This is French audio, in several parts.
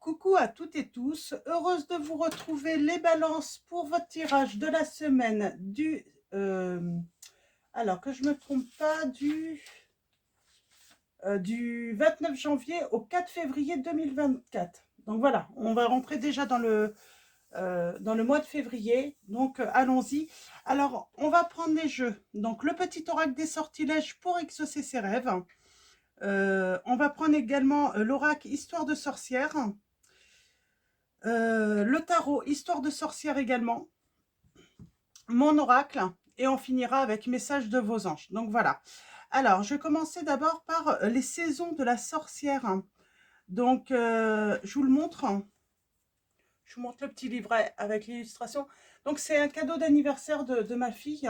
Coucou à toutes et tous, heureuse de vous retrouver les balances pour votre tirage de la semaine alors que je me trompe pas, du 29 janvier au 4 février 2024. Donc voilà, on va rentrer déjà dans le mois de février, donc allons-y. Alors, on va prendre les jeux. Donc, le petit oracle des sortilèges pour exaucer ses rêves. On va prendre également l'oracle histoire de sorcière. Le tarot, histoire de sorcière également, mon oracle, et on finira avec message de vos anges. Donc voilà. Alors, je vais commencer d'abord par les saisons de la sorcière. Donc, je vous le montre. Je vous montre le petit livret avec l'illustration. Donc, c'est un cadeau d'anniversaire de ma fille.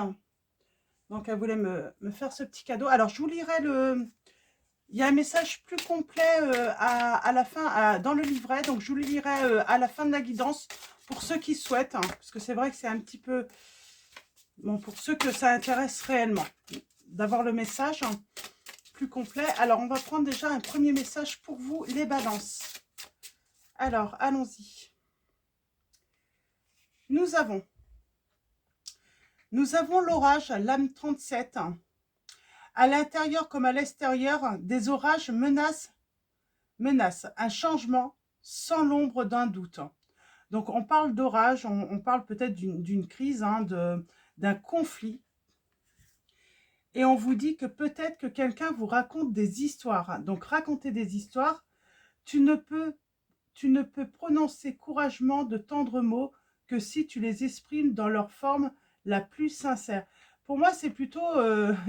Donc, elle voulait me faire ce petit cadeau. Alors, je vous lirai le... Il y a un message plus complet à la fin, dans le livret. Donc, je vous le lirai à la fin de la guidance pour ceux qui souhaitent. Parce que c'est vrai que c'est un petit peu... Bon, pour ceux que ça intéresse réellement, d'avoir le message plus complet. Alors, on va prendre déjà un premier message pour vous, les balances. Alors, allons-y. Nous avons l'orage, l'âme 37. À l'intérieur comme à l'extérieur, des orages menacent un changement sans l'ombre d'un doute. Donc, on parle d'orage, on parle peut-être d'une crise, d'un conflit. Et on vous dit que peut-être que quelqu'un vous raconte des histoires. Donc, raconter des histoires, tu ne peux prononcer courageusement de tendres mots que si tu les exprimes dans leur forme la plus sincère. Pour moi, c'est plutôt,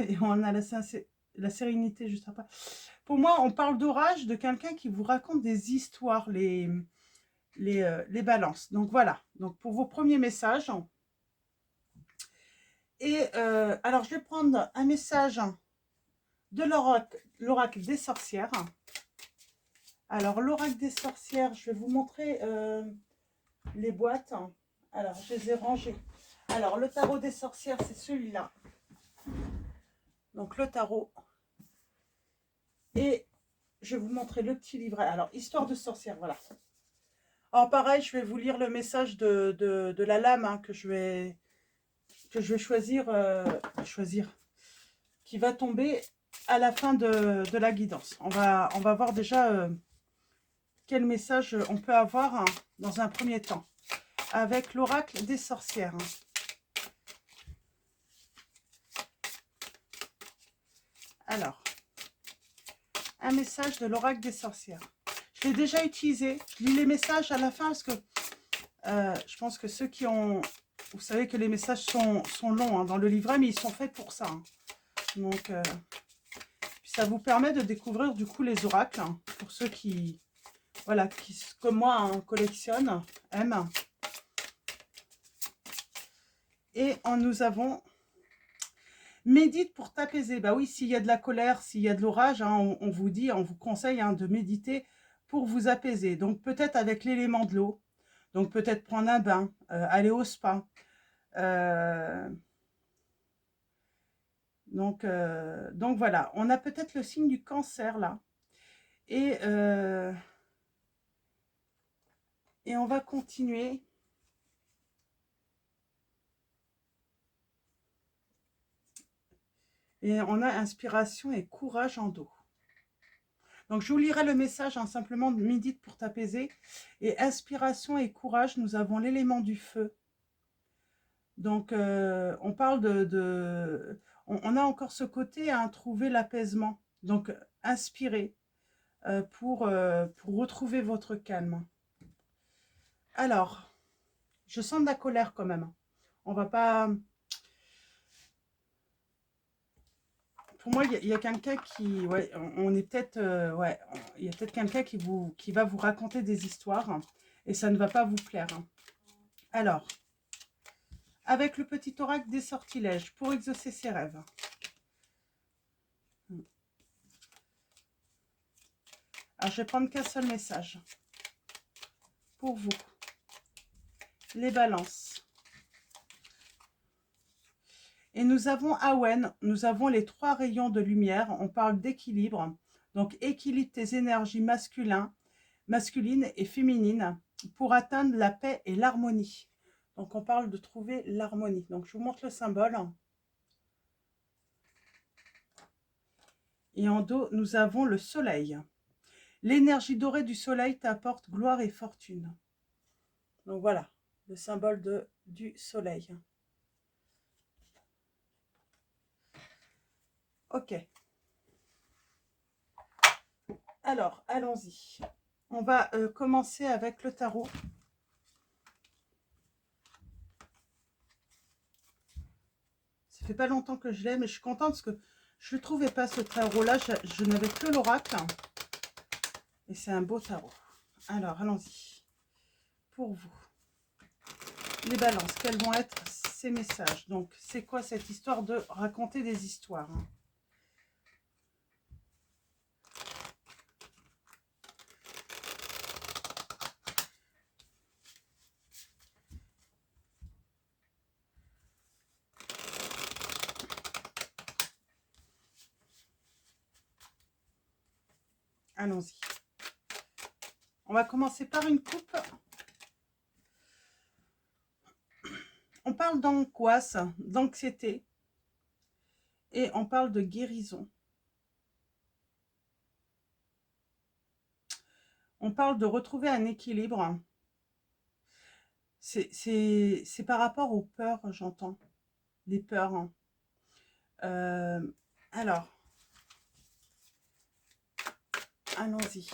et on a la sérénité juste après. Pour moi, on parle d'orage, de quelqu'un qui vous raconte des histoires, les balances. Donc voilà, donc pour vos premiers messages. Et alors, je vais prendre un message de l'oracle des sorcières. Alors, l'oracle des sorcières, je vais vous montrer les boîtes. Alors, je les ai rangées. Alors, le tarot des sorcières, c'est celui-là. Donc, le tarot. Et je vais vous montrer le petit livret. Alors, histoire de sorcière, voilà. Alors, pareil, je vais vous lire le message de la lame que je vais choisir, qui va tomber à la fin de la guidance. On va voir déjà quel message on peut avoir dans un premier temps avec l'oracle des sorcières. Alors, un message de l'oracle des sorcières. Je l'ai déjà utilisé. Je lis les messages à la fin parce que je pense que ceux qui ont... Vous savez que les messages sont longs dans le livret, mais ils sont faits pour ça. Donc, puis ça vous permet de découvrir du coup les oracles pour ceux qui, voilà, qui comme moi collectionnent, aiment. Et nous avons médite pour t'apaiser. Bah oui, s'il y a de la colère, s'il y a de l'orage, on vous dit, on vous conseille de méditer pour vous apaiser. Donc peut-être avec l'élément de l'eau. Donc peut-être prendre un bain, aller au spa. Donc voilà, on a peut-être le signe du cancer là. Et on va continuer. Et on a inspiration et courage en dos. Donc, je vous lirai le message, simplement médite pour t'apaiser. Et inspiration et courage, nous avons l'élément du feu. Donc, on parle on a encore ce côté à trouver l'apaisement. Donc, inspirez pour retrouver votre calme. Alors, je sens de la colère quand même. On va pas... Pour moi, il y a quelqu'un qui... Ouais, on est peut-être... ouais, il y a peut-être quelqu'un qui va vous raconter des histoires et ça ne va pas vous plaire. Alors, avec le petit oracle des sortilèges pour exaucer ses rêves. Alors, je vais prendre qu'un seul message pour vous. Les balances. Et nous avons Awen, nous avons les 3 rayons de lumière. On parle d'équilibre. Donc, équilibre tes énergies masculine et féminine pour atteindre la paix et l'harmonie. Donc, on parle de trouver l'harmonie. Donc, je vous montre le symbole. Et en dos, nous avons le soleil. L'énergie dorée du soleil t'apporte gloire et fortune. Donc, voilà, le symbole du soleil. Ok. Alors, allons-y. On va commencer avec le tarot. Ça fait pas longtemps que je l'ai, mais je suis contente parce que je ne trouvais pas ce tarot-là. Je n'avais que l'oracle. Et c'est un beau tarot. Alors, allons-y. Pour vous, les balances, quels vont être ces messages? Donc, c'est quoi cette histoire de raconter des histoires, hein? Allons-y. On va commencer par une coupe. On parle d'angoisse, d'anxiété et on parle de guérison. On parle de retrouver un équilibre. C'est par rapport aux peurs, j'entends. Les peurs, hein. Alors, allons-y.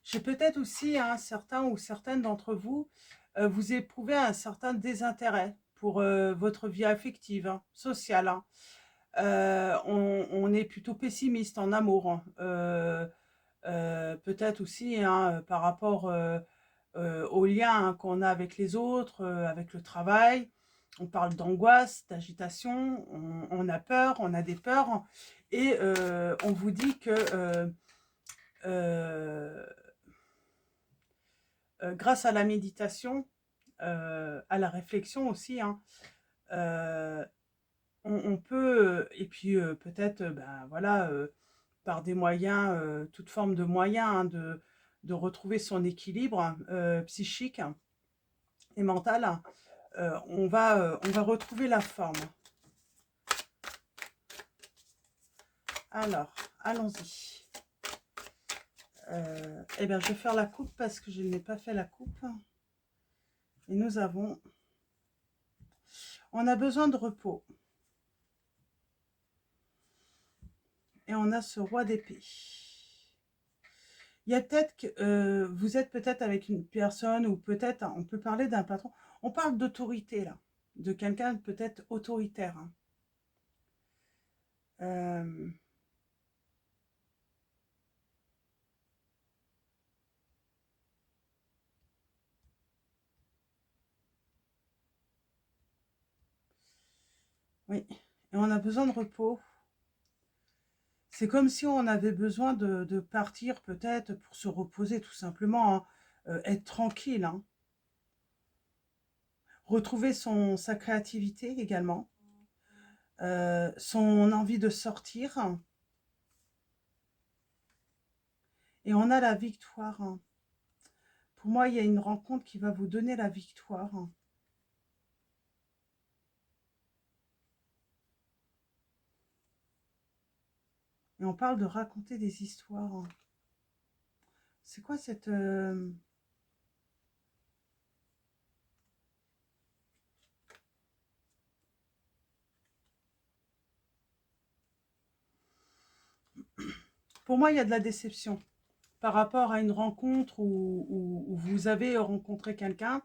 J'ai peut-être aussi certains ou certaines d'entre vous, vous éprouvez un certain désintérêt pour votre vie affective, hein, sociale, hein. On est plutôt pessimiste en amour, hein. Peut-être aussi par rapport aux liens qu'on a avec les autres, avec le travail. On parle d'angoisse, d'agitation, on a peur, on a des peurs. Et on vous dit que grâce à la méditation, à la réflexion aussi, hein, on peut, et puis peut-être, ben voilà, par des moyens, toute forme de moyens, hein, de retrouver son équilibre psychique et mental, on va retrouver la forme. Alors, allons-y. Eh bien, je vais faire la coupe parce que je n'ai pas fait la coupe. Et nous avons... On a besoin de repos. Et on a ce roi d'épée. Il y a peut-être que vous êtes peut-être avec une personne ou peut-être, on peut parler d'un patron. On parle d'autorité là, de quelqu'un peut-être autoritaire, hein. Oui, et on a besoin de repos. C'est comme si on avait besoin de partir peut-être pour se reposer tout simplement, hein, être tranquille, hein. Retrouver sa créativité également, son envie de sortir. Et on a la victoire, hein. Pour moi, il y a une rencontre qui va vous donner la victoire, hein. Et on parle de raconter des histoires, hein. C'est quoi cette... Pour moi, il y a de la déception par rapport à une rencontre où vous avez rencontré quelqu'un.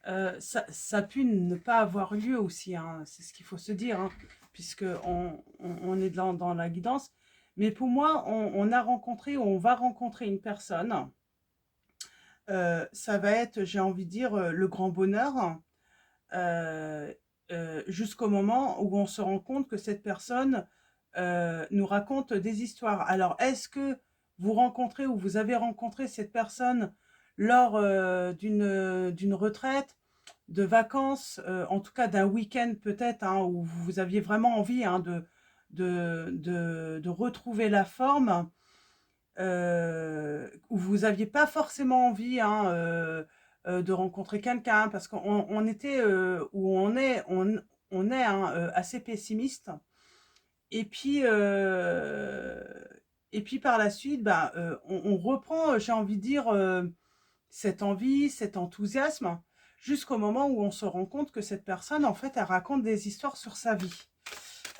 Ça a pu ne pas avoir lieu aussi, hein, c'est ce qu'il faut se dire, hein, puisque on est dans la guidance. Mais pour moi, on a rencontré ou on va rencontrer une personne. Ça va être, j'ai envie de dire, le grand bonheur, jusqu'au moment où on se rend compte que cette personne nous raconte des histoires. Alors, est-ce que vous rencontrez ou vous avez rencontré cette personne lors d'une retraite, de vacances, en tout cas d'un week-end peut-être, hein, où vous aviez vraiment envie, hein, de retrouver la forme où vous n'aviez pas forcément envie hein, de rencontrer quelqu'un parce qu'on était où on est hein, assez pessimiste. Et puis, euh, et puis par la suite, bah, on reprend, j'ai envie de dire, cette envie, cet enthousiasme, jusqu'au moment où on se rend compte que cette personne, en fait, elle raconte des histoires sur sa vie.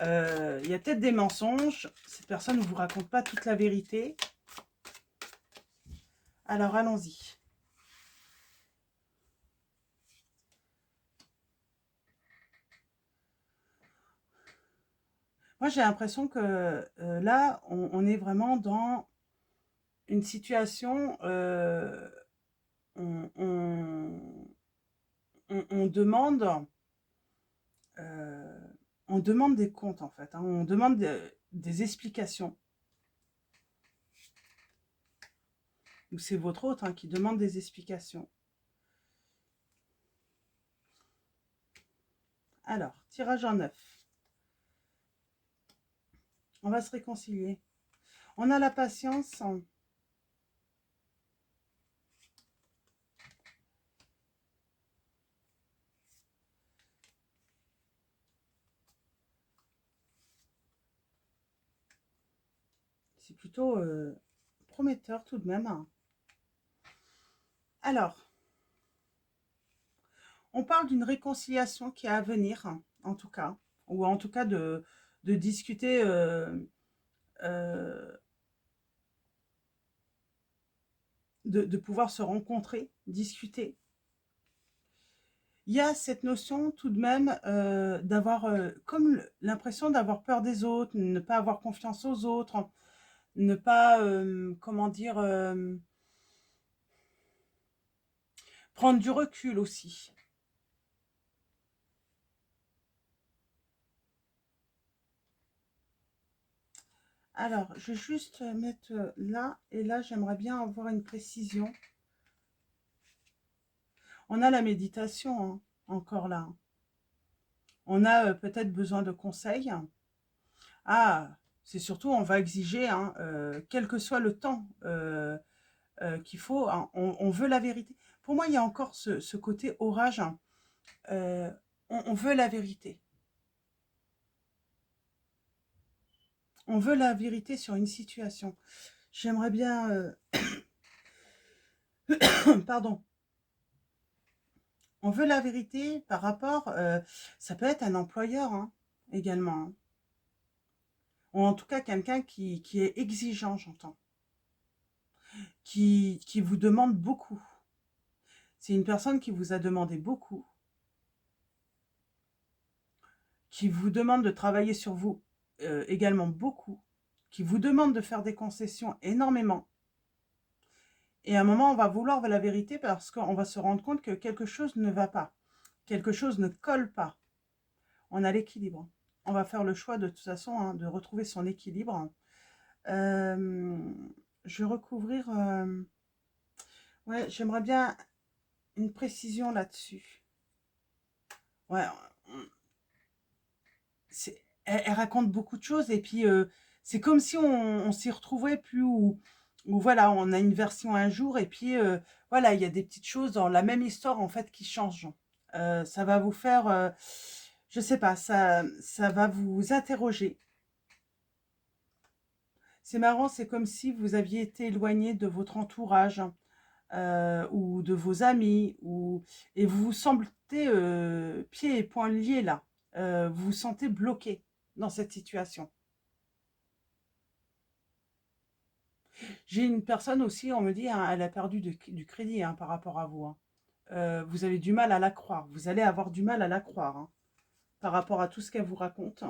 Il y a peut-être des mensonges, cette personne ne vous raconte pas toute la vérité. Alors allons-y. Moi, j'ai l'impression que là, on est vraiment dans une situation, on, on- on demande, euh, on demande des comptes en fait, hein. On demande des explications. Ou c'est votre autre hein, qui demande des explications. Alors, tirage en neuf. On va se réconcilier. On a la patience. C'est plutôt prometteur tout de même, hein. Alors, on parle d'une réconciliation qui est à venir, en tout cas, ou en tout cas de discuter, euh, de pouvoir se rencontrer, discuter. Il y a cette notion tout de même d'avoir comme l'impression d'avoir peur des autres, ne pas avoir confiance aux autres, ne pas, comment dire, prendre du recul aussi. Alors, je vais juste mettre là, et là, j'aimerais bien avoir une précision. On a la méditation, hein, encore là. On a peut-être besoin de conseils. Ah, c'est surtout, on va exiger, hein, quel que soit le temps qu'il faut, hein, on veut la vérité. Pour moi, il y a encore ce côté orage, hein, on veut la vérité. On veut la vérité sur une situation. J'aimerais bien... pardon. On veut la vérité par rapport... ça peut être un employeur hein, également. Hein. Ou en tout cas quelqu'un qui est exigeant, j'entends. Qui vous demande beaucoup. C'est une personne qui vous a demandé beaucoup. Qui vous demande de travailler sur vous également beaucoup. Qui vous demande de faire des concessions énormément. Et à un moment, on va vouloir la vérité parce qu'on va se rendre compte que quelque chose ne va pas. Quelque chose ne colle pas. On a l'équilibre. On va faire le choix de toute façon hein, de retrouver son équilibre. Je vais recouvrir... ouais, j'aimerais bien une précision là-dessus. Ouais, elle raconte beaucoup de choses et puis c'est comme si on s'y retrouvait plus où voilà, on a une version un jour et puis voilà, il y a des petites choses dans la même histoire en fait qui changent. Ça va vous faire, je sais pas, ça va vous interroger. C'est marrant, c'est comme si vous aviez été éloigné de votre entourage ou de vos amis et vous vous sentez pieds et poings liés là. Vous vous sentez bloqué dans cette situation. J'ai une personne aussi, on me dit, hein, elle a perdu du crédit hein, par rapport à vous. Hein. Vous avez du mal à la croire. Vous allez avoir du mal à la croire hein, par rapport à tout ce qu'elle vous raconte.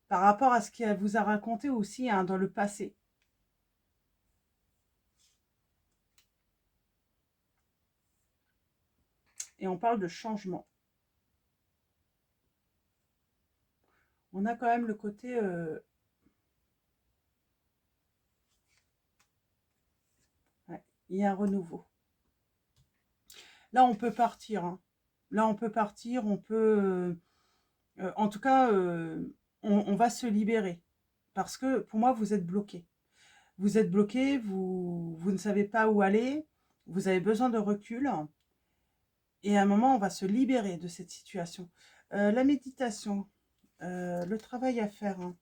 Par rapport à ce qu'elle vous a raconté aussi hein, dans le passé. Et on parle de changement. On a quand même le côté... ouais, il y a un renouveau. Là, on peut partir. Hein. Là, on peut partir, on peut... En tout cas, on va se libérer. Parce que pour moi, vous êtes bloqué. Vous êtes bloqué, vous ne savez pas où aller, vous avez besoin de recul. Et à un moment, on va se libérer de cette situation. La méditation, le travail à faire, hein.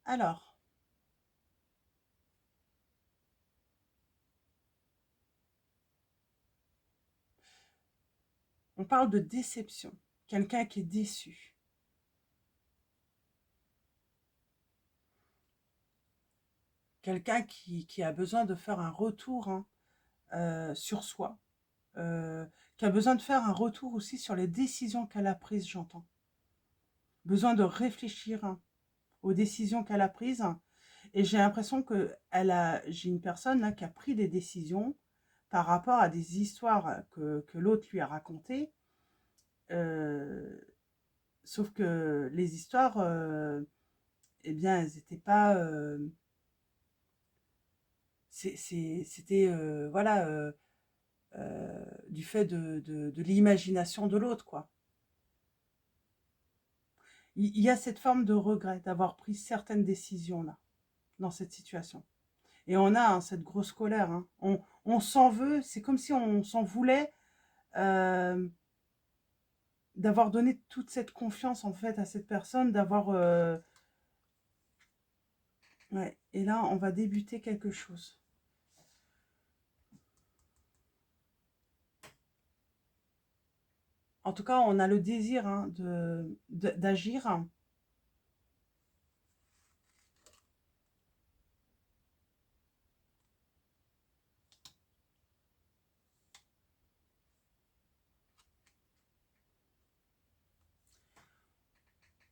Alors, on parle de déception. Quelqu'un qui est déçu. Quelqu'un qui a besoin de faire un retour, hein, sur soi. euh, qui a besoin de faire un retour aussi sur les décisions qu'elle a prises, j'entends. Besoin de réfléchir, hein, aux décisions qu'elle a prises. Et j'ai l'impression que j'ai une personne là, qui a pris des décisions par rapport à des histoires que l'autre lui a racontées. Euh, Sauf que les histoires, eh bien, elles n'étaient pas... c'était, voilà, du fait de l'imagination de l'autre, quoi. Il y a cette forme de regret d'avoir pris certaines décisions là, dans cette situation. Et on a, hein, cette grosse colère, hein. On s'en veut, c'est comme si on s'en voulait, euh, d'avoir donné toute cette confiance en fait à cette personne, d'avoir... ouais. Et là, on va débuter quelque chose. En tout cas, on a le désir, hein, d'agir.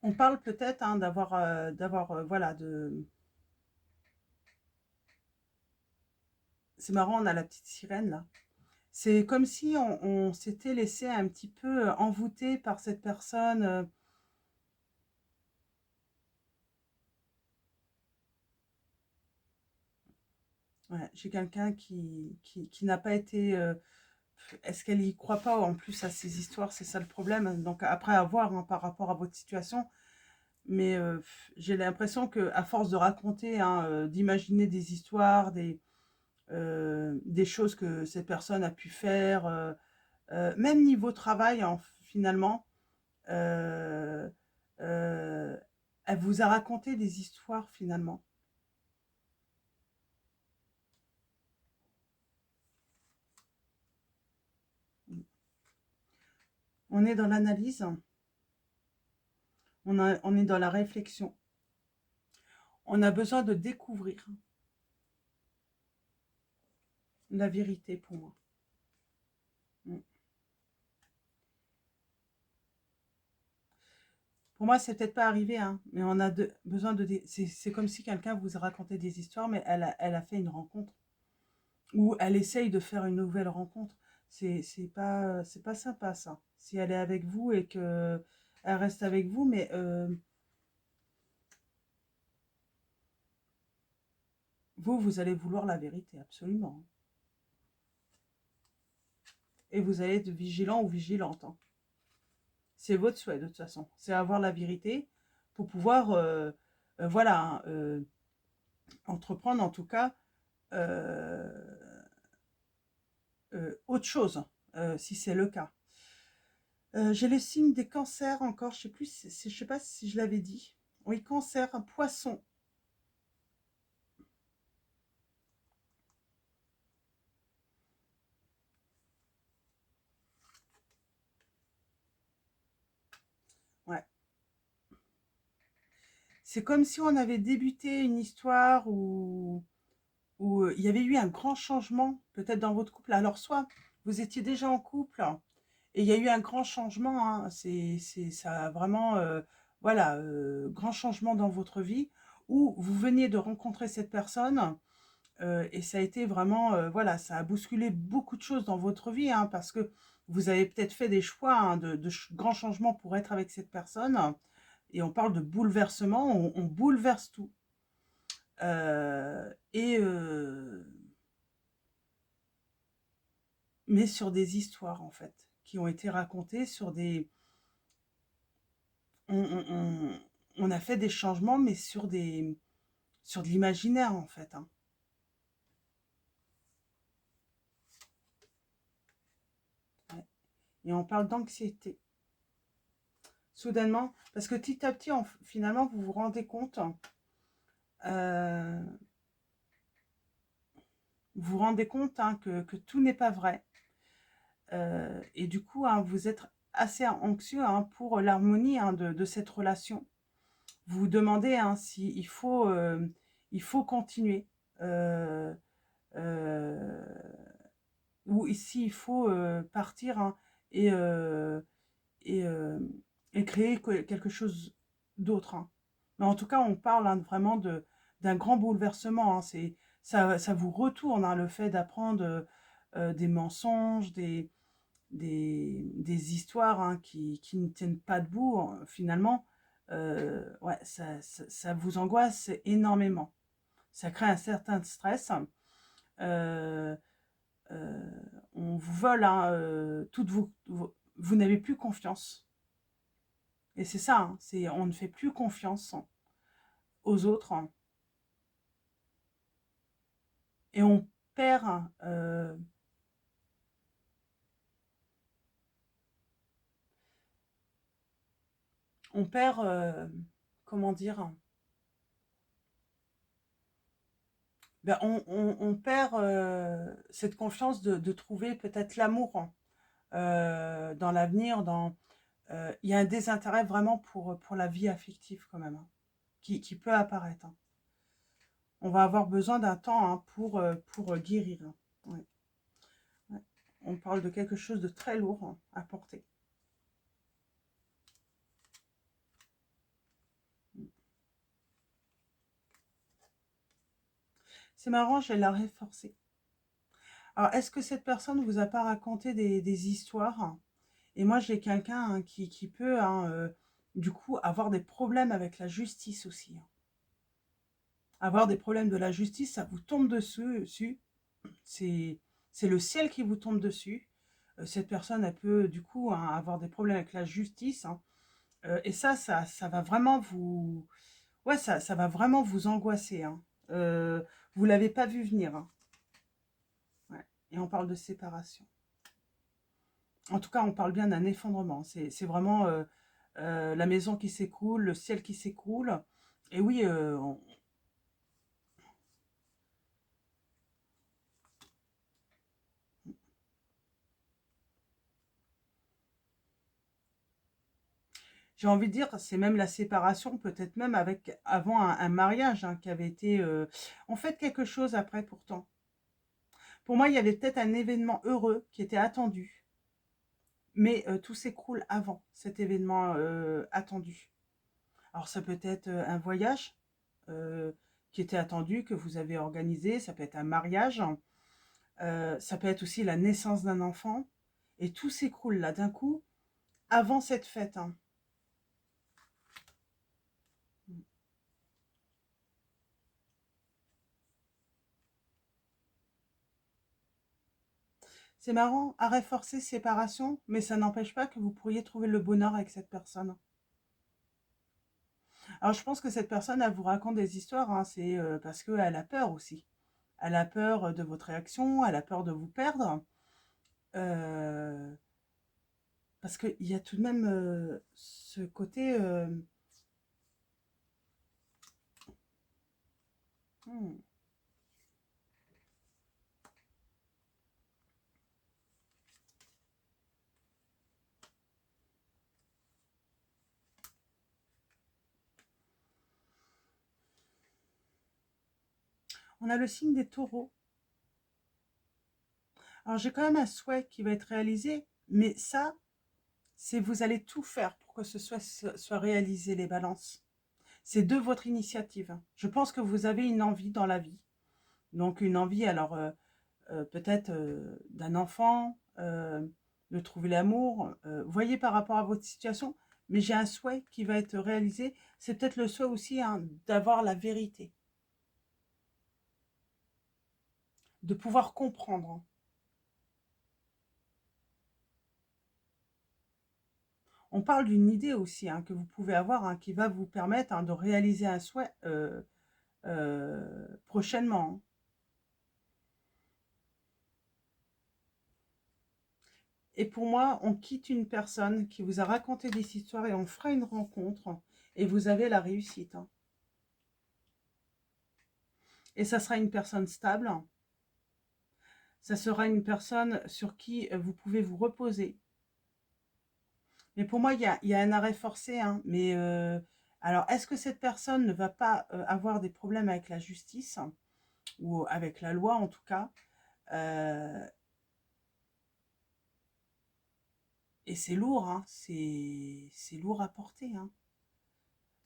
On parle peut-être, hein, voilà, c'est marrant, on a la petite sirène là. C'est comme si on s'était laissé un petit peu envoûter par cette personne. Ouais, j'ai quelqu'un qui n'a pas été... est-ce qu'elle y croit pas en plus à ces histoires? C'est ça le problème. Donc après à voir, hein, par rapport à votre situation. Mais j'ai l'impression que à force de raconter, hein, d'imaginer des histoires, des choses que cette personne a pu faire, même niveau travail, hein, finalement, euh, euh, elle vous a raconté des histoires finalement. On est dans l'analyse, on est dans la réflexion. On a besoin de découvrir la vérité pour moi. Mm. Pour moi, c'est peut-être pas arrivé, hein, mais on a besoin de... C'est comme si quelqu'un vous a raconté des histoires, mais elle a fait une rencontre. Ou elle essaye de faire une nouvelle rencontre. C'est pas sympa, ça. Si elle est avec vous et que elle reste avec vous, mais vous allez vouloir la vérité, absolument. Et vous allez être vigilant ou vigilante, hein. C'est votre souhait, de toute façon. C'est avoir la vérité pour pouvoir, voilà, hein, entreprendre, en tout cas, euh, autre chose, si c'est le cas. J'ai le signe des cancers encore, je sais plus, je sais pas si je l'avais dit. Oui, cancer, poisson. Ouais. C'est comme si on avait débuté une histoire où il y avait eu un grand changement, peut-être dans votre couple. Alors, soit vous étiez déjà en couple et il y a eu un grand changement, hein, ça a vraiment, voilà, grand changement dans votre vie, ou vous veniez de rencontrer cette personne. Et ça a été vraiment, voilà, ça a bousculé beaucoup de choses dans votre vie, hein, parce que vous avez peut-être fait des choix, hein, grands changements pour être avec cette personne. Et on parle de bouleversement, on bouleverse tout. Et mais sur des histoires, en fait, qui ont été racontées sur des... On a fait des changements, mais sur de l'imaginaire, en fait, hein. Ouais. Et on parle d'anxiété. Soudainement, parce que petit à petit, finalement, vous vous rendez compte, euh, hein, que tout n'est pas vrai. Et du coup, hein, vous êtes assez anxieux, hein, pour l'harmonie, hein, de cette relation. Vous vous demandez, hein, il faut continuer. Euh, euh, ou ici, il faut partir, hein, et, euh, et, euh, et créer quelque chose d'autre, hein. Mais en tout cas, on parle, hein, vraiment d'un grand bouleversement, hein. Ça vous retourne, hein, le fait d'apprendre des mensonges, des histoires, hein, qui ne tiennent pas debout, hein. Finalement, ouais, ça vous angoisse énormément. Ça crée un certain stress. Euh, euh, on vous vole, hein, vous n'avez plus confiance. Et c'est ça, hein, on ne fait plus confiance aux autres, hein, et perd, euh, on perd, comment dire, ben, on perd cette confiance de trouver peut-être l'amour, hein, dans l'avenir, il y a un désintérêt vraiment pour la vie affective quand même, hein, qui peut apparaître, hein. On va avoir besoin d'un temps, hein, pour guérir, hein. Ouais, ouais. On parle de quelque chose de très lourd, hein, à porter. C'est marrant, je vais la reforcer. Alors, est-ce que cette personne vous a pas raconté des histoires? Et moi, j'ai quelqu'un, hein, qui peut, hein, du coup, avoir des problèmes avec la justice aussi, hein. Avoir des problèmes de la justice, ça vous tombe dessus. C'est, c'est le ciel qui vous tombe dessus. Cette personne, elle peut, du coup, hein, avoir des problèmes avec la justice, hein. Et ça va vraiment vous... Ouais, ça va vraiment vous angoisser, hein. Vous l'avez pas vu venir, hein. Ouais. Et on parle de séparation. En tout cas, on parle bien d'un effondrement. C'est vraiment la maison qui s'écroule, le ciel qui s'écroule. Et oui, j'ai envie de dire, c'est même la séparation, peut-être même avec avant un mariage, hein, qui avait été... on fait quelque chose après pourtant. Pour moi, il y avait peut-être un événement heureux qui était attendu, mais tout s'écroule avant cet événement attendu. Alors ça peut être un voyage euh, qui était attendu, que vous avez organisé, ça peut être un mariage, ça peut être aussi la naissance d'un enfant, et tout s'écroule là d'un coup, avant cette fête, hein. C'est marrant, arrêt forcé, séparation, mais ça n'empêche pas que vous pourriez trouver le bonheur avec cette personne. Alors je pense que cette personne, elle vous raconte des histoires, hein, c'est parce qu'elle a peur aussi. Elle a peur de votre réaction, elle a peur de vous perdre. euh, Parce qu'il y a tout de même ce côté... hmm, on a le signe des taureaux. Alors j'ai quand même un souhait qui va être réalisé, mais ça, c'est vous allez tout faire pour que soit réalisé, les balances. C'est de votre initiative, hein. Je pense que vous avez une envie dans la vie. Donc une envie, alors peut-être d'un enfant, de trouver l'amour. Vous voyez par rapport à votre situation, mais j'ai un souhait qui va être réalisé. C'est peut-être le souhait aussi, hein, d'avoir la vérité, de pouvoir comprendre. On parle d'une idée aussi hein, que vous pouvez avoir hein, qui va vous permettre hein, de réaliser un souhait prochainement, hein. Et pour moi, on quitte une personne qui vous a raconté des histoires et on fera une rencontre et vous avez la réussite, hein. Et ça sera une personne stable. Ça sera une personne sur qui vous pouvez vous reposer. Mais pour moi, il y a un arrêt forcé, hein. Mais alors, est-ce que cette personne ne va pas avoir des problèmes avec la justice ou avec la loi en tout cas? Et c'est lourd, hein. C'est lourd à porter, hein.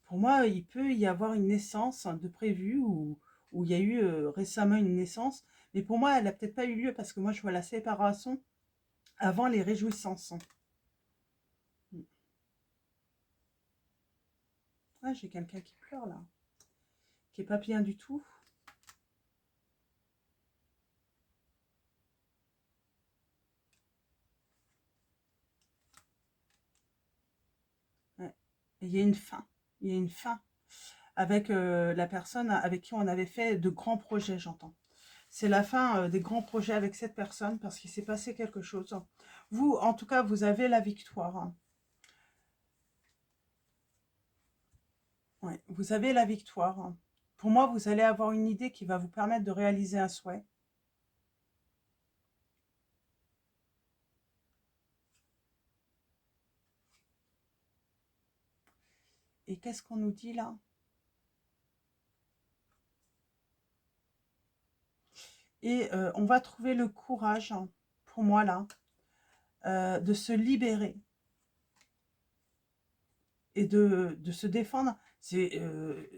Pour moi, il peut y avoir une naissance de prévue ou il y a eu récemment une naissance. Mais pour moi, elle n'a peut-être pas eu lieu parce que moi, je vois la séparation avant les réjouissances. Ah, j'ai quelqu'un qui pleure là, qui est pas bien du tout. Ouais. Et il y a une fin. Il y a une fin avec la personne avec qui on avait fait de grands projets, j'entends. C'est la fin des grands projets avec cette personne parce qu'il s'est passé quelque chose. Vous, en tout cas, vous avez la victoire, hein. Ouais, vous avez la victoire, hein. Pour moi, vous allez avoir une idée qui va vous permettre de réaliser un souhait. Et qu'est-ce qu'on nous dit là? Et on va trouver le courage, hein, pour moi là, de se libérer et de se défendre. C'est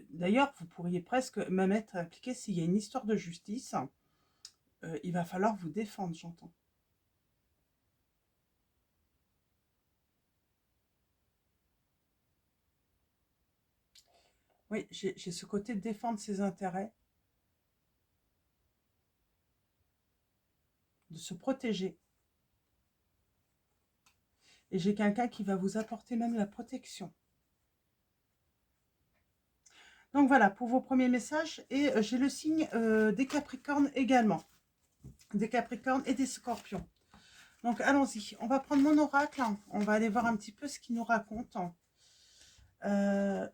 d'ailleurs, vous pourriez presque même être impliqué s'il y a une histoire de justice. Il va falloir vous défendre, j'entends. Oui, j'ai ce côté de défendre ses intérêts, de se protéger. Et j'ai quelqu'un qui va vous apporter même la protection. Donc voilà, pour vos premiers messages. Et j'ai le signe des Capricornes également. Des Capricornes et des Scorpions. Donc allons-y, on va prendre mon oracle. On va aller voir un petit peu ce qu'il nous raconte. Euh,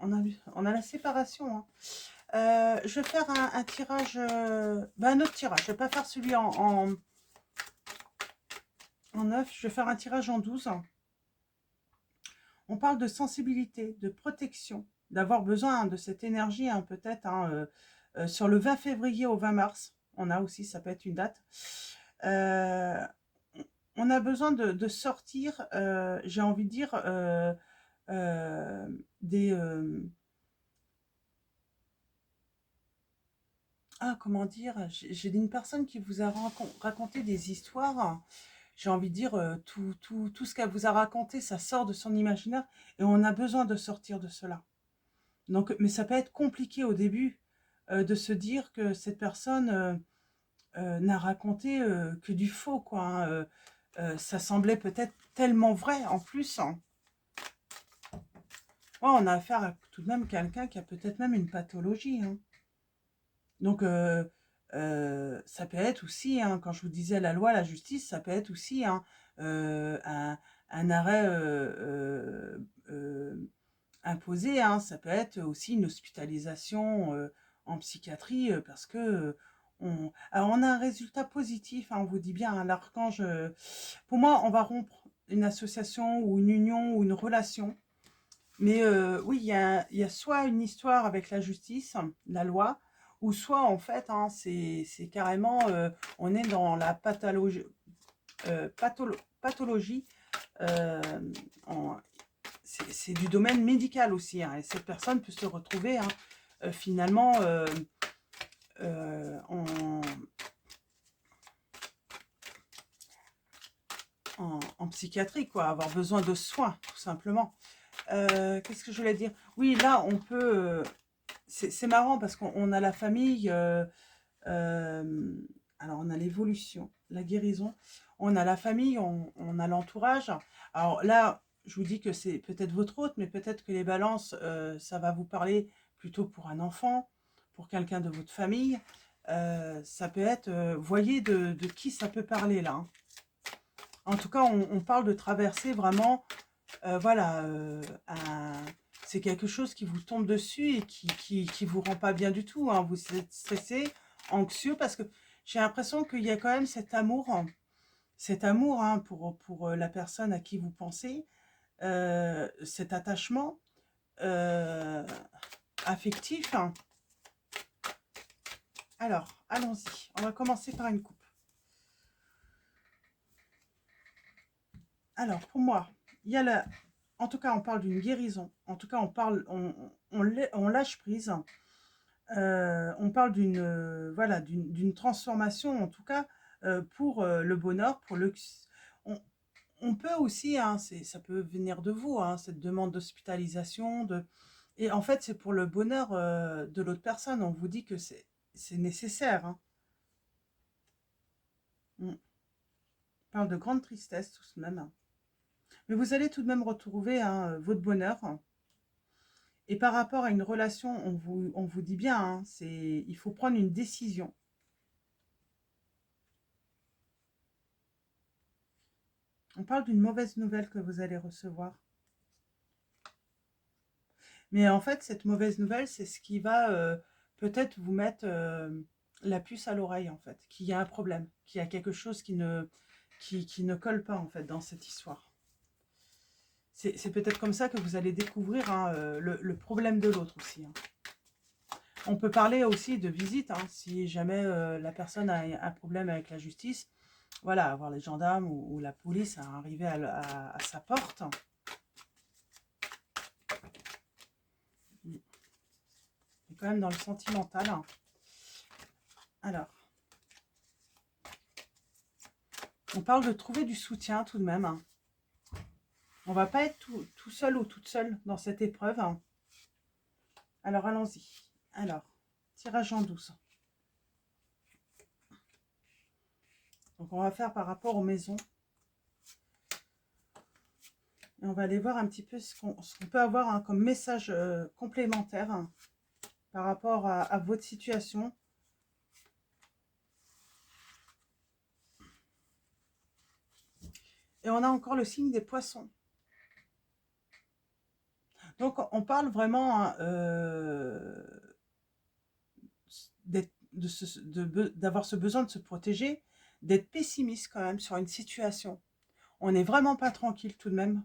on a la séparation, hein. Je vais faire un tirage, un autre tirage. Je ne vais pas faire celui en 9, je vais faire un tirage en 12. On parle de sensibilité, de protection, d'avoir besoin de cette énergie, hein, peut-être, hein, sur le 20 février au 20 mars. On a aussi, ça peut être une date. Euh, on a besoin de sortir, j'ai envie de dire, des... comment dire, j'ai une personne qui vous a raconté des histoires. J'ai envie de dire, tout ce qu'elle vous a raconté, ça sort de son imaginaire et on a besoin de sortir de cela. Donc, mais ça peut être compliqué au début de se dire que cette personne n'a raconté que du faux, quoi, hein. Ça semblait peut-être tellement vrai en plus, hein. Ouais, on a affaire à tout de même quelqu'un qui a peut-être même une pathologie, hein. Donc, ça peut être aussi, hein, quand je vous disais la loi, la justice, ça peut être aussi hein, un arrêt imposé, hein. Ça peut être aussi une hospitalisation en psychiatrie parce que alors on a un résultat positif, hein, on vous dit bien, hein, l'archange. Pour moi, on va rompre une association ou une union ou une relation. Mais oui, il y a soit une histoire avec la justice, la loi, ou soit en fait, hein, c'est carrément, on est dans la pathologie. euh, en- c'est du domaine médical aussi, hein, et cette personne peut se retrouver hein, finalement en, en psychiatrie, quoi, avoir besoin de soins, tout simplement. Qu'est-ce que je voulais dire? Oui, là, on peut... c'est marrant parce qu'on a la famille... alors, on a l'évolution. la guérison. On a la famille, on a l'entourage. Alors là, je vous dis que c'est peut-être votre hôte, mais peut-être que les balances, ça va vous parler plutôt pour un enfant, pour quelqu'un de votre famille. Ça peut être, voyez de qui ça peut parler là, hein. En tout cas, on parle de traverser vraiment, voilà, c'est quelque chose qui vous tombe dessus et qui vous rend pas bien du tout, hein. Vous êtes stressé, anxieux, parce que j'ai l'impression qu'il y a quand même cet amour, hein, pour la personne à qui vous pensez, cet attachement euh, affectif, hein. Alors, allons-y. On va commencer par une coupe. Alors, pour moi, il y a la... En tout cas, on parle d'une guérison. En tout cas, on lâche prise. On parle d'une voilà, d'une transformation, en tout cas, pour le bonheur, pour le... On, on peut aussi, hein, ça peut venir de vous, hein, cette demande d'hospitalisation, et en fait, c'est pour le bonheur de l'autre personne. On vous dit que c'est nécessaire, hein. On parle de grande tristesse tout de même, hein. Mais vous allez tout de même retrouver, hein, votre bonheur. Et par rapport à une relation, on vous dit bien, hein, il faut prendre une décision. On parle d'une mauvaise nouvelle que vous allez recevoir. Mais en fait, cette mauvaise nouvelle, c'est ce qui va peut-être vous mettre la puce à l'oreille, en fait. Qu'il y a un problème, qu'il y a quelque chose qui ne colle pas, en fait, dans cette histoire. C'est peut-être comme ça que vous allez découvrir, hein, le problème de l'autre aussi, hein. On peut parler aussi de visite, hein, si jamais la personne a un problème avec la justice. Voilà, avoir les gendarmes ou la police à arriver à sa porte. On est quand même dans le sentimental, hein. Alors, on parle de trouver du soutien tout de même, hein. On va pas être tout seul ou toute seule dans cette épreuve, hein. Alors, allons-y. Alors, tirage en 12. Donc, on va faire par rapport aux maisons. Et on va aller voir un petit peu ce qu'on peut avoir, hein, comme message complémentaire, hein, par rapport à votre situation. Et on a encore le signe des poissons. Donc, on parle vraiment, hein, d'avoir ce besoin de se protéger, d'être pessimiste quand même sur une situation. On n'est vraiment pas tranquille tout de même.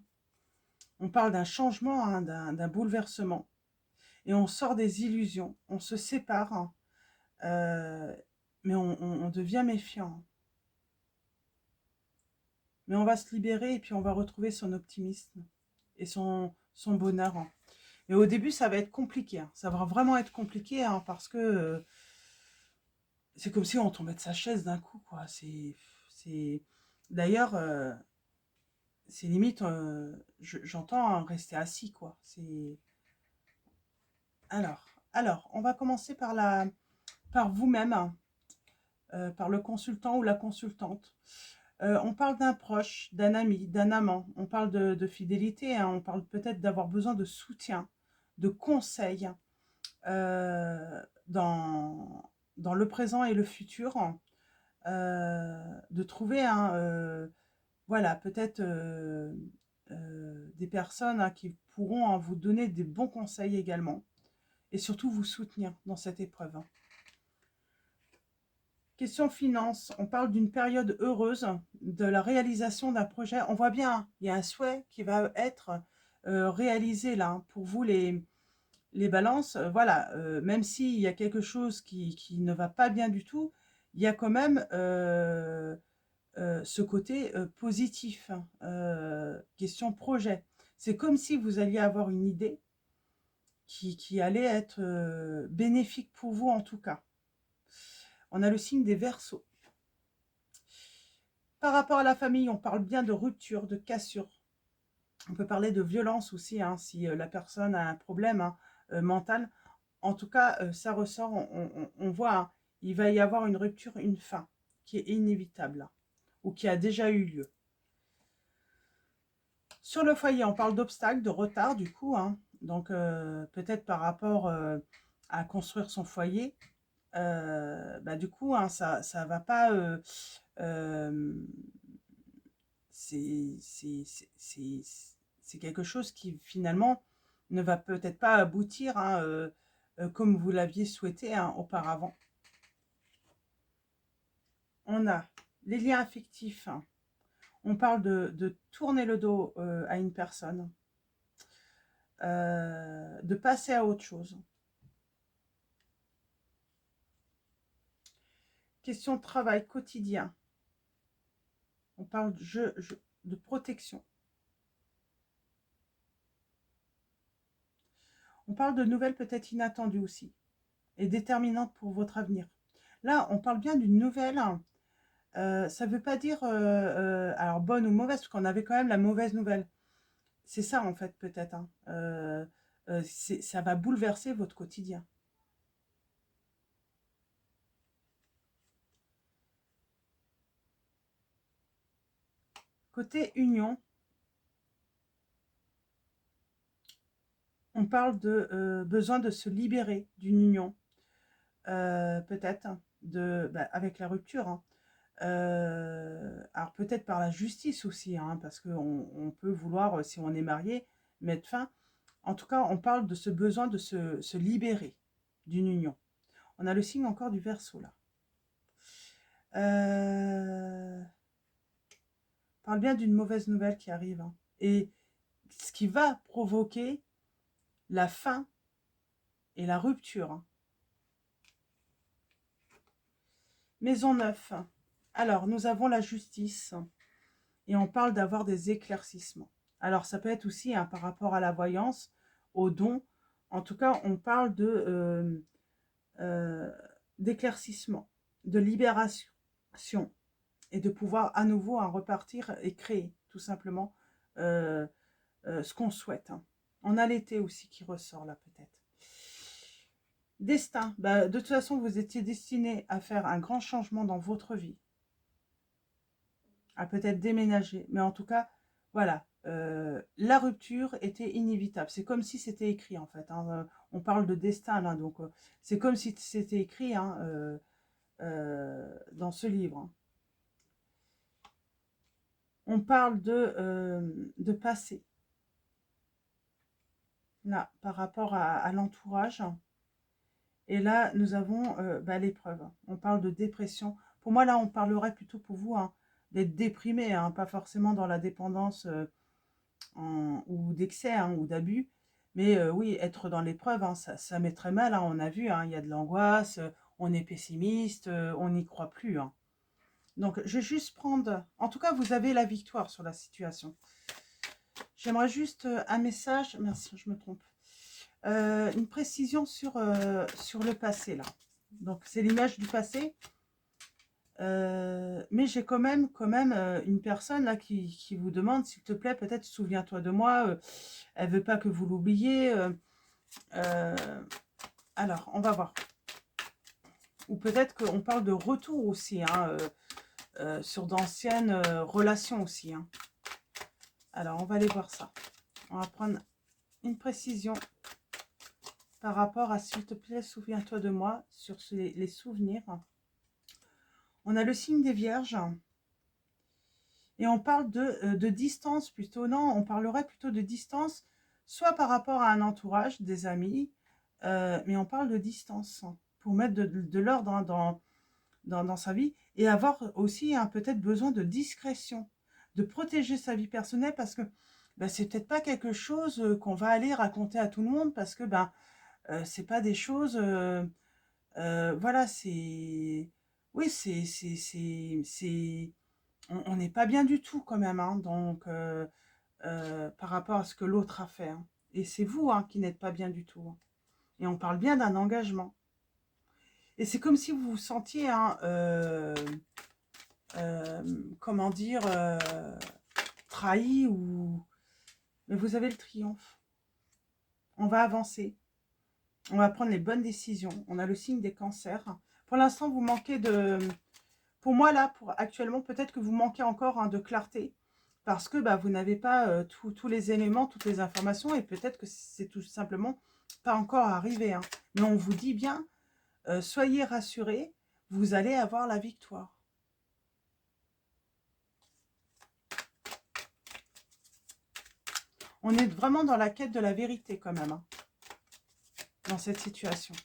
On parle d'un changement, hein, d'un bouleversement. Et on sort des illusions, on se sépare, hein, mais on devient méfiant. Mais on va se libérer et puis on va retrouver son optimisme et son bonheur, hein. Et au début, ça va être compliqué, hein. Ça va vraiment être compliqué, hein, parce que c'est comme si on tombait de sa chaise d'un coup, quoi. D'ailleurs, c'est limite, j'entends rester assis, quoi. Alors, on va commencer par vous-même, hein, par le consultant ou la consultante. On parle d'un proche, d'un ami, d'un amant. On parle de fidélité, hein. On parle peut-être d'avoir besoin de soutien, de conseils, dans le présent et le futur. De trouver, hein, voilà, peut-être des personnes, hein, qui pourront, hein, vous donner des bons conseils également. Et surtout vous soutenir dans cette épreuve, hein. Question finance, on parle d'une période heureuse, de la réalisation d'un projet. On voit bien, hein, il y a un souhait qui va être réalisé là, hein, pour vous les balances. Voilà, même s'il y a quelque chose qui ne va pas bien du tout, il y a quand même ce côté positif, hein, question projet. C'est comme si vous alliez avoir une idée qui allait être bénéfique pour vous en tout cas. On a le signe des Verseaux. Par rapport à la famille, on parle bien de rupture, de cassure. On peut parler de violence aussi, hein, si la personne a un problème, hein, mental. En tout cas, ça ressort, on voit, hein, il va y avoir une rupture, une fin. qui est inévitable, là, ou qui a déjà eu lieu. Sur le foyer, on parle d'obstacles, de retard, du coup, hein. Donc, peut-être par rapport à construire son foyer, bah, du coup, hein, ça va pas... c'est c'est quelque chose qui, finalement, ne va peut-être pas aboutir, hein, comme vous l'aviez souhaité, hein, auparavant. On a les liens affectifs. Hein. On parle de tourner le dos à une personne, de passer à autre chose. Question de travail quotidien. On parle de protection. On parle de nouvelles peut-être inattendues aussi et déterminantes pour votre avenir. Là, on parle bien d'une nouvelle. Ça ne veut pas dire alors bonne ou mauvaise, parce qu'on avait quand même la mauvaise nouvelle. C'est ça en fait peut-être. Hein. Ça va bouleverser votre quotidien. Côté union, on parle de besoin de se libérer d'une union, peut-être, avec la rupture. Hein. Alors peut-être par la justice aussi, hein, parce qu'on peut vouloir, si on est marié, mettre fin. En tout cas, on parle de ce besoin de se libérer d'une union. On a le signe encore du Verseau là. On parle bien d'une mauvaise nouvelle qui arrive. Hein, et ce qui va provoquer la fin et la rupture. Hein. Maison 9. Alors, nous avons la justice. Et on parle d'avoir des éclaircissements. Alors, ça peut être aussi hein, par rapport à la voyance, aux dons. En tout cas, on parle d'éclaircissement, de libération et de pouvoir à nouveau hein, repartir et créer tout simplement ce qu'on souhaite. Hein. On a l'été aussi qui ressort là peut-être. Destin, bah, de toute façon vous étiez destiné à faire un grand changement dans votre vie, à peut-être déménager, mais en tout cas, voilà, la rupture était inévitable. C'est comme si c'était écrit en fait. Hein. On parle de destin là, donc c'est comme si c'était écrit hein, dans ce livre. Hein. On parle de passé, là, par rapport à l'entourage. Et là, nous avons l'épreuve. On parle de dépression. Pour moi, là, on parlerait plutôt pour vous hein, d'être déprimé, hein, pas forcément dans la dépendance ou d'excès hein, ou d'abus. Mais oui, être dans l'épreuve, hein, ça met très mal. Hein, on a vu, hein, il y a de l'angoisse, on est pessimiste, on n'y croit plus. Hein. Donc, je vais juste prendre... En tout cas, vous avez la victoire sur la situation. J'aimerais juste un message... Merci, je me trompe. Une précision sur le passé, là. Donc, c'est l'image du passé. Mais j'ai quand même une personne là qui vous demande, s'il te plaît, peut-être souviens-toi de moi. Elle veut pas que vous l'oubliez. Alors, on va voir. Ou peut-être qu'on parle de retour aussi, hein, sur d'anciennes relations aussi. Hein. Alors, on va aller voir ça. On va prendre une précision par rapport à, s'il te plaît, souviens-toi de moi, sur les souvenirs. On a le signe des Vierges. Et on parle de distance plutôt. Non, on parlerait plutôt de distance, soit par rapport à un entourage, des amis, mais on parle de distance pour mettre de l'ordre hein, dans sa vie et avoir aussi hein, peut-être besoin de discrétion, de protéger sa vie personnelle parce que ben, c'est peut-être pas quelque chose qu'on va aller raconter à tout le monde parce que ben, c'est pas des choses... voilà, c'est... Oui, on n'est pas bien du tout quand même, hein, donc par rapport à ce que l'autre a fait. Hein. Et c'est vous hein, qui n'êtes pas bien du tout. Hein. Et on parle bien d'un engagement. Et c'est comme si vous vous sentiez, hein, comment dire, trahi ou... Mais vous avez le triomphe. On va avancer. On va prendre les bonnes décisions. On a le signe des cancers. Pour l'instant, vous manquez pour moi, là, pour actuellement, peut-être que vous manquez encore hein, de clarté parce que bah, vous n'avez pas tous les éléments, toutes les informations et peut-être que c'est tout simplement pas encore arrivé. Hein. Mais on vous dit bien, soyez rassurés, vous allez avoir la victoire. On est vraiment dans la quête de la vérité quand même, hein, dans cette situation.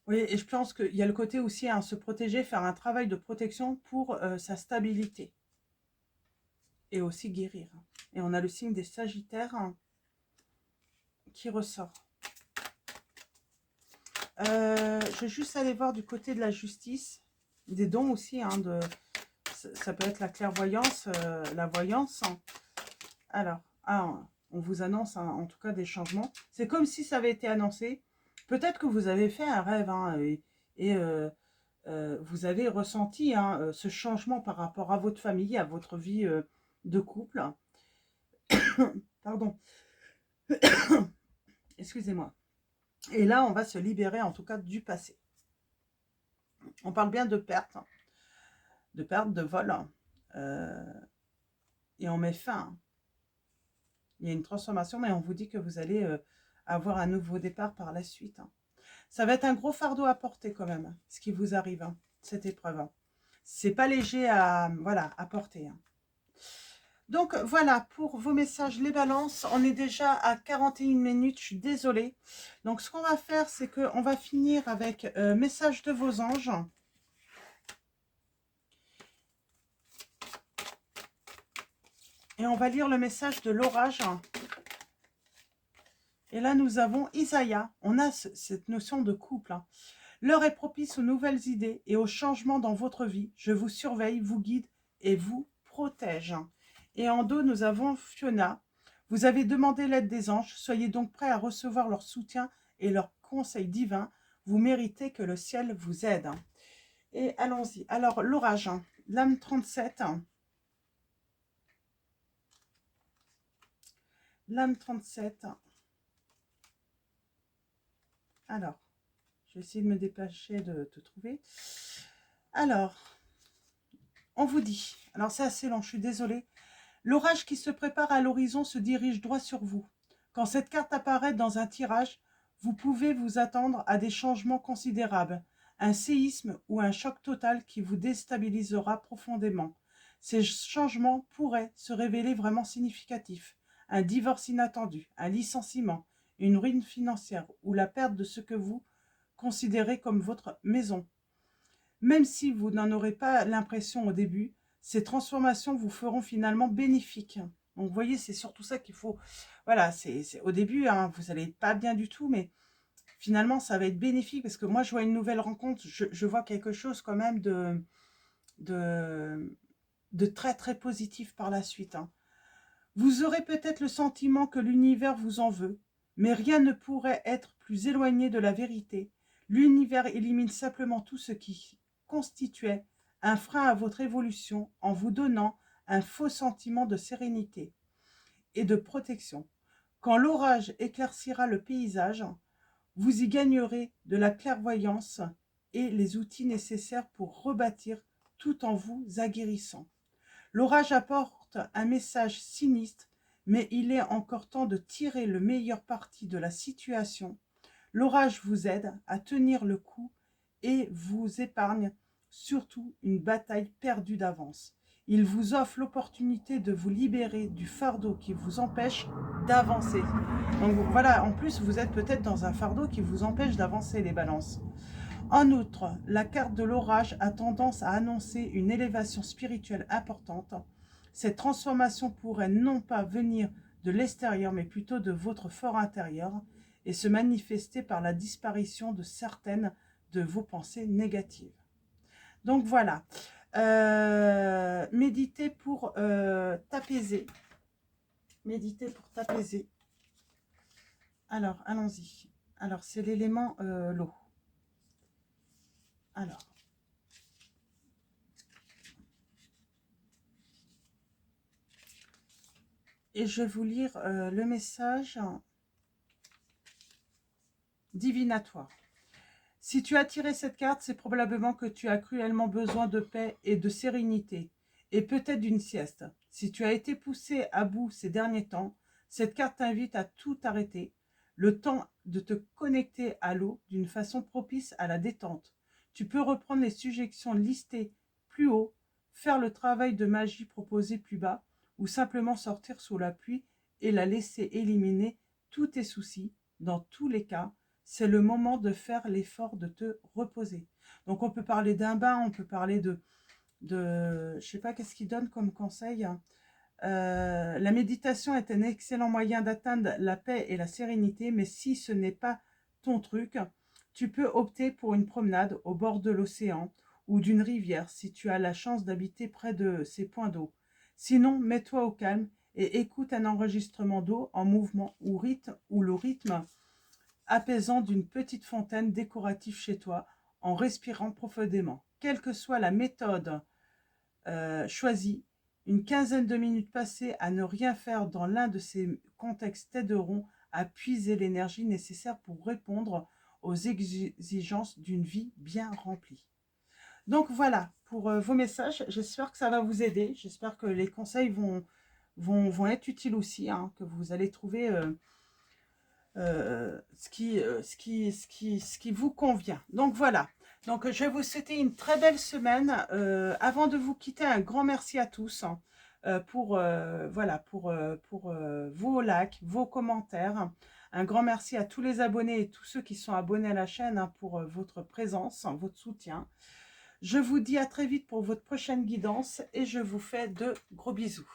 Oui, et je pense qu'il y a le côté aussi, hein, se protéger, faire un travail de protection pour sa stabilité. Et aussi guérir. Et on a le signe des Sagittaires hein, qui ressort. Je vais juste aller voir du côté de la justice, des dons aussi, hein, ça peut être la clairvoyance, la voyance. Hein. Alors, on vous annonce hein, en tout cas des changements. C'est comme si ça avait été annoncé. Peut-être que vous avez fait un rêve hein, et vous avez ressenti hein, ce changement par rapport à votre famille, à votre vie de couple. Pardon. Excusez-moi. Et là, on va se libérer en tout cas du passé. On parle bien de perte, de vol. Et on met fin. Il y a une transformation, mais on vous dit que vous allez avoir un nouveau départ par la suite. Hein. Ça va être un gros fardeau à porter quand même, ce qui vous arrive, hein, cette épreuve. Hein. C'est pas léger à, voilà, à porter. Hein. Donc voilà, pour vos messages, les balances, on est déjà à 41 minutes, je suis désolée. Donc ce qu'on va faire, c'est qu'on va finir avec message de vos anges. Et on va lire le message de l'orage. Et là, nous avons Isaïe. On a cette notion de couple. Hein. L'heure est propice aux nouvelles idées et aux changements dans votre vie. Je vous surveille, vous guide et vous protège. Et en dos, nous avons Fiona. Vous avez demandé l'aide des anges. Soyez donc prêts à recevoir leur soutien et leur conseil divin. Vous méritez que le ciel vous aide. Et allons-y. Alors, l'orage, l'âme 37. L'âme 37. Alors, je vais essayer de me dépêcher de te trouver. Alors, on vous dit, alors c'est assez long, je suis désolée. L'orage qui se prépare à l'horizon se dirige droit sur vous. Quand cette carte apparaît dans un tirage, vous pouvez vous attendre à des changements considérables, un séisme ou un choc total qui vous déstabilisera profondément. Ces changements pourraient se révéler vraiment significatifs. Un divorce inattendu, un licenciement, une ruine financière ou la perte de ce que vous considérez comme votre maison. Même si vous n'en aurez pas l'impression au début, ces transformations vous feront finalement bénéfiques. Donc vous voyez, c'est surtout ça qu'il faut... Voilà, c'est au début, hein, vous n'allez pas bien du tout, mais finalement, ça va être bénéfique parce que moi, je vois une nouvelle rencontre, je vois quelque chose quand même de très, très positif par la suite. Hein. Vous aurez peut-être le sentiment que l'univers vous en veut, mais rien ne pourrait être plus éloigné de la vérité. L'univers élimine simplement tout ce qui constituait un frein à votre évolution en vous donnant un faux sentiment de sérénité et de protection. Quand l'orage éclaircira le paysage, vous y gagnerez de la clairvoyance et les outils nécessaires pour rebâtir tout en vous aguerrissant. L'orage apporte un message sinistre, mais il est encore temps de tirer le meilleur parti de la situation. L'orage vous aide à tenir le coup et vous épargne surtout une bataille perdue d'avance. Il vous offre l'opportunité de vous libérer du fardeau qui vous empêche d'avancer. Donc voilà, en plus vous êtes peut-être dans un fardeau qui vous empêche d'avancer, les balances. En outre, la carte de l'orage a tendance à annoncer une élévation spirituelle importante. Cette transformation pourrait non pas venir de l'extérieur, mais plutôt de votre fort intérieur et se manifester par la disparition de certaines de vos pensées négatives. Donc voilà, méditez pour t'apaiser. Méditez pour t'apaiser. Alors, allons-y. Alors, c'est l'élément l'eau. Alors, et je vais vous lire le message divinatoire. Si tu as tiré cette carte, c'est probablement que tu as cruellement besoin de paix et de sérénité, et peut-être d'une sieste. Si tu as été poussé à bout ces derniers temps, cette carte t'invite à tout arrêter, le temps de te connecter à l'eau d'une façon propice à la détente. Tu peux reprendre les suggestions listées plus haut, faire le travail de magie proposé plus bas, ou simplement sortir sous la pluie et la laisser éliminer tous tes soucis. Dans tous les cas, c'est le moment de faire l'effort de te reposer. Donc on peut parler d'un bain, on peut parler je sais pas qu'est-ce qu'il donne comme conseil. La méditation est un excellent moyen d'atteindre la paix et la sérénité, mais si ce n'est pas ton truc, tu peux opter pour une promenade au bord de l'océan ou d'une rivière si tu as la chance d'habiter près de ces points d'eau. Sinon, mets-toi au calme et écoute un enregistrement d'eau en mouvement ou le rythme apaisant d'une petite fontaine décorative chez toi en respirant profondément. Quelle que soit la méthode choisie, une quinzaine de minutes passées à ne rien faire dans l'un de ces contextes t'aideront à puiser l'énergie nécessaire pour répondre aux exigences d'une vie bien remplie. Donc voilà pour vos messages. J'espère que ça va vous aider. J'espère que les conseils vont être utiles aussi, hein, que vous allez trouver ce qui vous convient. Donc voilà. Donc je vais vous souhaiter une très belle semaine. Avant de vous quitter, un grand merci à tous, hein, pour vos likes, vos commentaires. Un grand merci à tous les abonnés et tous ceux qui sont abonnés à la chaîne, hein, pour votre présence, hein, votre soutien. Je vous dis à très vite pour votre prochaine guidance et je vous fais de gros bisous.